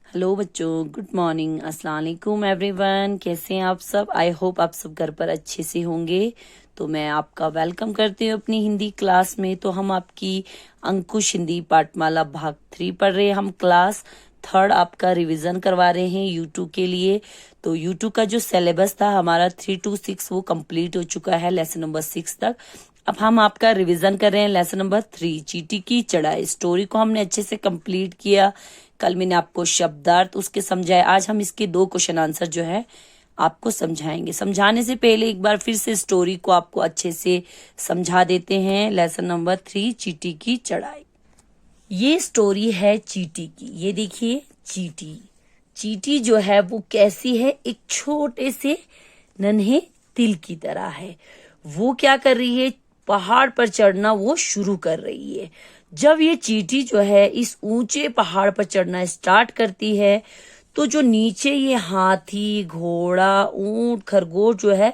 Hello बच्चों, good morning, अस्सलाम वालेकुम एवरीवन। कैसे हैं आप सब? आई होप आप सब घर पर अच्छे से होंगे। तो मैं आपका वेलकम करती हूँ अपनी हिंदी क्लास में। तो हम आपकी अंकुश हिंदी पाठमाला भाग 3 पढ़ रहे हैं। हम क्लास 3rd आपका रिवीजन करवा रहे हैं यूट्यूब के लिए। तो यूट्यूब का जो सिलेबस था हमारा 3 to 6 वो कंप्लीट हो चुका है, लेसन नंबर 6 तक। अब हम आपका रिवीजन कर रहे हैं लेसन नंबर 3, चींटी की चढ़ाई। स्टोरी को हमने अच्छे से कंप्लीट किया। कल मैंने आपको शब्दार्थ उसके समझाए। आज हम इसके 2 क्वेश्चन आंसर जो है आपको समझाएंगे। समझाने से पहले एक बार फिर से स्टोरी को आपको अच्छे से समझा देते हैं। लेसन नंबर 3, चींटी की चढ़ाई। ये स्टोरी है चींटी की। ये देखिए चींटी। चींटी जो है वो कैसी है? एक छोटे से नन्हे तिल की तरह है। वो क्या कर रही है? पहाड़ पर चढ़ना वो शुरू कर रही है। जब ये चींटी जो है इस ऊंचे पहाड़ पर चढ़ना स्टार्ट करती है तो जो नीचे ये हाथी, घोड़ा, ऊंट, खरगोश जो है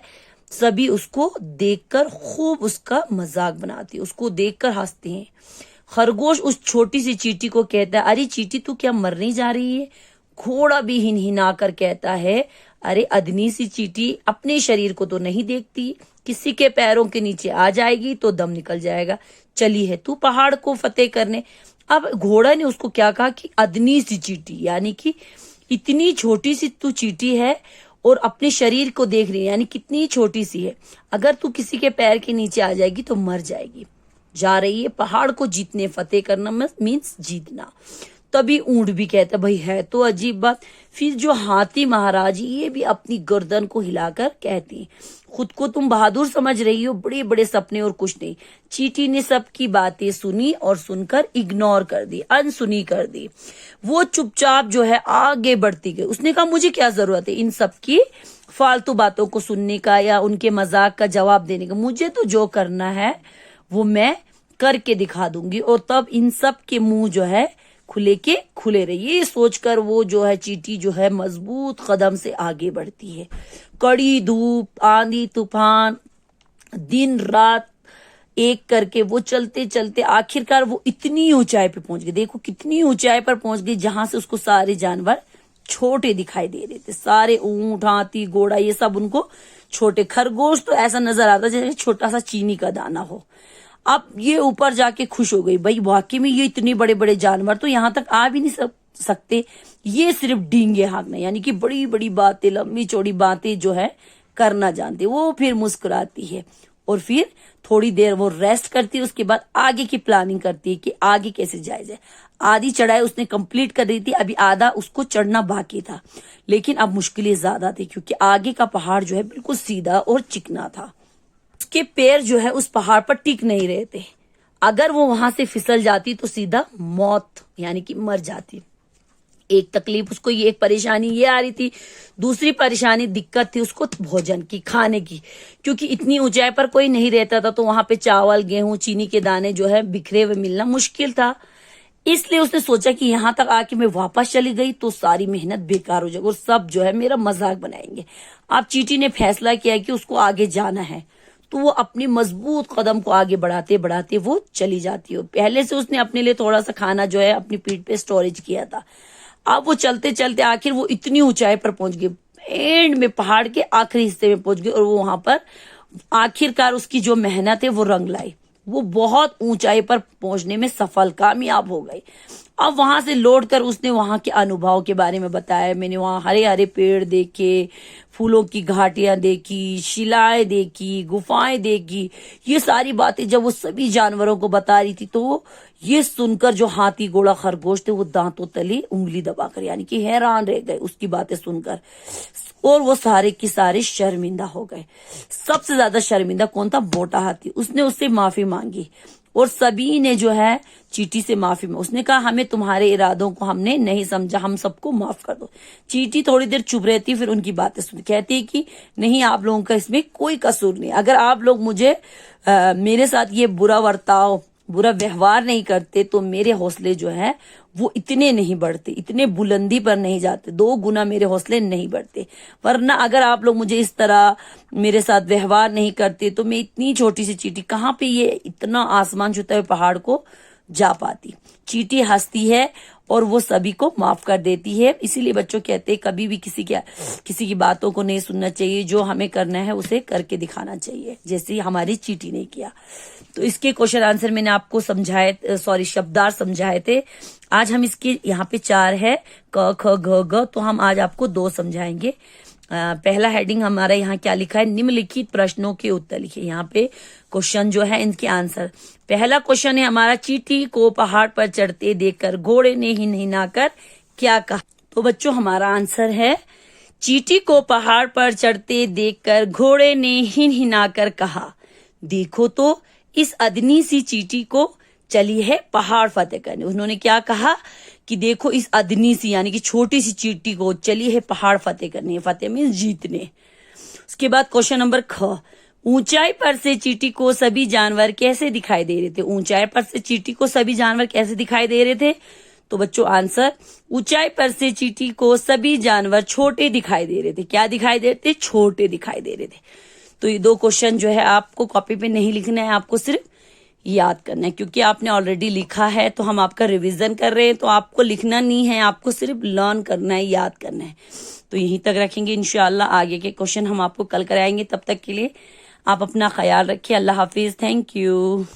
सभी उसको देखकर खूब उसका मजाक बनाती है, उसको देखकर हंसते हैं। खरगोश उस छोटी सी चींटी को कहता है, अरे चींटी तू क्या मरने जा रही है? घोड़ा भी हिनहिना कर कहता है, अरे अदनी सी चींटी अपने शरीर को तो नहीं देखती, किसी के पैरों के नीचे आ जाएगी तो दम निकल जाएगा। चली है तू पहाड़ को फतेह करने। अब घोड़ा ने उसको क्या कहा कि अदनी सी चींटी, यानी कि इतनी छोटी सी तू चींटी है और अपने शरीर को देख रही है, यानी कितनी छोटी सी है। अगर तू किसी के पैर के नीचे आ जाएगी तो मर जाएगी। जा रही है पहाड़ को जीतने, फतेह करना मीन्स जीतना। तभी ऊंट भी कहता, भाई है तो अजीब बात। फिर जो हाथी महाराज ये भी अपनी गर्दन को हिलाकर कहती हैं, खुद को तुम बहादुर समझ रही हो, बड़े बड़े सपने और कुछ नहीं। चींटी ने सबकी बातें सुनी और सुनकर इग्नोर कर दी, अनसुनी कर दी। वो चुपचाप जो है आगे बढ़ती गई। उसने कहा मुझे क्या जरूरत है इन सबकी फालतू बातों को सुनने का या उनके मजाक का जवाब देने का। मुझे तो जो करना है वो मैं करके दिखा दूंगी और तब इन सब के मुंह जो है खुले के खुले रहे। ये सोचकर वो जो है चींटी जो है मजबूत कदम से आगे बढ़ती है। कड़ी धूप, आंधी तूफान, दिन रात एक करके वो चलते चलते आखिरकार वो इतनी ऊंचाई पे पहुंच गई। देखो कितनी ऊंचाई पर पहुंच गई जहां से उसको सारे जानवर छोटे दिखाई दे रहे थे। सारे ऊंट, हाथी, घोड़ा ये सब उनको छोटे। खरगोश तो ऐसा नजर आता जैसे छोटा सा चीनी का दाना हो। अब ये ऊपर जाके खुश हो गई, भाई वाकई में ये इतने बड़े बड़े जानवर तो यहाँ तक आ भी नहीं सकते। ये सिर्फ डींगे हाँकना, यानी कि बड़ी बड़ी बातें, लंबी चौड़ी बातें जो है करना जानते। वो फिर मुस्कुराती है और फिर थोड़ी देर वो रेस्ट करती है। उसके बाद आगे की प्लानिंग करती है कि आगे कैसे जाया जाए। आधी चढ़ाई उसने कंप्लीट कर दी थी, अभी आधा उसको चढ़ना बाकी था। लेकिन अब मुश्किलें ज्यादा थी क्योंकि आगे का पहाड़ जो है बिल्कुल सीधा और चिकना था। उसके पैर जो है उस पहाड़ पर टिक नहीं रहे थे। अगर वो वहां से फिसल जाती तो सीधा मौत, यानी कि मर जाती। एक तकलीफ उसको, ये एक परेशानी ये आ रही थी। दूसरी परेशानी, दिक्कत थी उसको भोजन की, खाने की। क्योंकि इतनी ऊंचाई पर कोई नहीं रहता था तो वहां पे चावल, गेहूं, चीनी के दाने जो है बिखरे हुए मिलना मुश्किल था। इसलिए उसने सोचा कि यहाँ तक आके मैं वापस चली गई तो सारी मेहनत बेकार हो जाएगी और सब जो है मेरा मजाक बनाएंगे। अब चींटी ने फैसला किया कि उसको आगे जाना है। तो वो अपनी मजबूत कदम को आगे बढ़ाते बढ़ाते वो चली जाती है। पहले से उसने अपने लिए थोड़ा सा खाना जो है अपनी पीठ पे स्टोरेज किया था। अब वो चलते चलते आखिर वो इतनी ऊंचाई पर पहुंच गई, एंड में पहाड़ के आखिरी हिस्से में पहुंच गई और वो वहां पर आखिरकार उसकी जो मेहनत है वो रंग लाई। वो बहुत ऊंचाई पर पहुंचने में सफल, कामयाब हो गई। अब वहां से लौट कर उसने वहां के अनुभव के बारे में बताया। मैंने वहां हरे हरे पेड़ देखे, फूलों की घाटियां देखी, शिलाएं देखी, गुफाएं देखी। ये सारी बातें जब वो सभी जानवरों को बता रही थी तो ये सुनकर जो हाथी, घोड़ा, खरगोश थे वो दांतों तले उंगली दबाकर, यानी कि हैरान रह गए उसकी बातें सुनकर। और वो सारे के सारे शर्मिंदा हो गए। सबसे ज्यादा शर्मिंदा कौन था? मोटा हाथी। उसने उससे माफी मांगी और सभी ने जो है चींटी से माफी में उसने कहा हमें तुम्हारे इरादों को हमने नहीं समझा, हम सबको माफ कर दो। चींटी थोड़ी देर चुप रहती, फिर उनकी बातें सुन कहती कि नहीं, आप लोगों का इसमें कोई कसूर नहीं। अगर आप लोग मुझे मेरे साथ ये बुरा बर्ताव, बुरा व्यवहार नहीं करते तो मेरे हौसले जो है वो इतने नहीं बढ़ते, इतने बुलंदी पर नहीं जाते, 2 गुना मेरे हौसले नहीं बढ़ते। वरना अगर आप लोग मुझे इस तरह मेरे साथ व्यवहार नहीं करते तो मैं इतनी छोटी सी चींटी कहाँ पे ये इतना आसमान छूते हुए पहाड़ को जा पाती। चींटी हंसती है और वो सभी को माफ कर देती है। इसीलिए बच्चों कहते हैं कभी भी किसी की बातों को नहीं सुनना चाहिए, जो हमें करना है उसे करके दिखाना चाहिए, जैसे हमारी चींटी ने किया। तो इसके क्वेश्चन आंसर मैंने आपको शब्दार्थ समझाए थे। आज हम इसके यहाँ पे 4 है, क ख घ ग, तो हम आज आपको 2 समझाएंगे। पहला हेडिंग हमारा यहाँ क्या लिखा है, निम्नलिखित प्रश्नों के उत्तर लिखिए। यहाँ पे क्वेश्चन जो है इनके आंसर। पहला क्वेश्चन है हमारा, चींटी को पहाड़ पर चढ़ते देखकर घोड़े ने ही हिलाकर क्या कहा। तो बच्चों हमारा आंसर है, चींटी को पहाड़ पर चढ़ते देखकर घोड़े ने ही हिलाकर कहा, देखो तो इस अदनी सी चींटी को चली है पहाड़ फतेह करने। उन्होंने क्या कहा कि देखो इस अदनी सी यानी कि छोटी सी चींटी को चली है पहाड़ फतेह करने। फतेह मीन जीतने। उसके बाद क्वेश्चन नंबर ख, ऊंचाई पर से चींटी को सभी जानवर कैसे दिखाई दे रहे थे। ऊंचाई पर से चींटी को सभी जानवर कैसे दिखाई दे रहे थे। तो बच्चों आंसर, ऊंचाई पर से चींटी को सभी जानवर छोटे दिखाई दे रहे थे। क्या दिखाई दे रहे थे, छोटे दिखाई दे रहे थे। तो ये 2 क्वेश्चन जो है आपको कॉपी पे नहीं लिखना है, आपको सिर्फ याद करना है, क्योंकि आपने ऑलरेडी लिखा है तो हम आपका रिवीजन कर रहे हैं। तो आपको लिखना नहीं है, आपको सिर्फ लर्न करना है, याद करना है। तो यहीं तक रखेंगे, इंशाल्लाह आगे के क्वेश्चन हम आपको कल कराएंगे। तब तक के लिए आप अपना ख्याल रखिए। अल्लाह हाफिज, थैंक यू।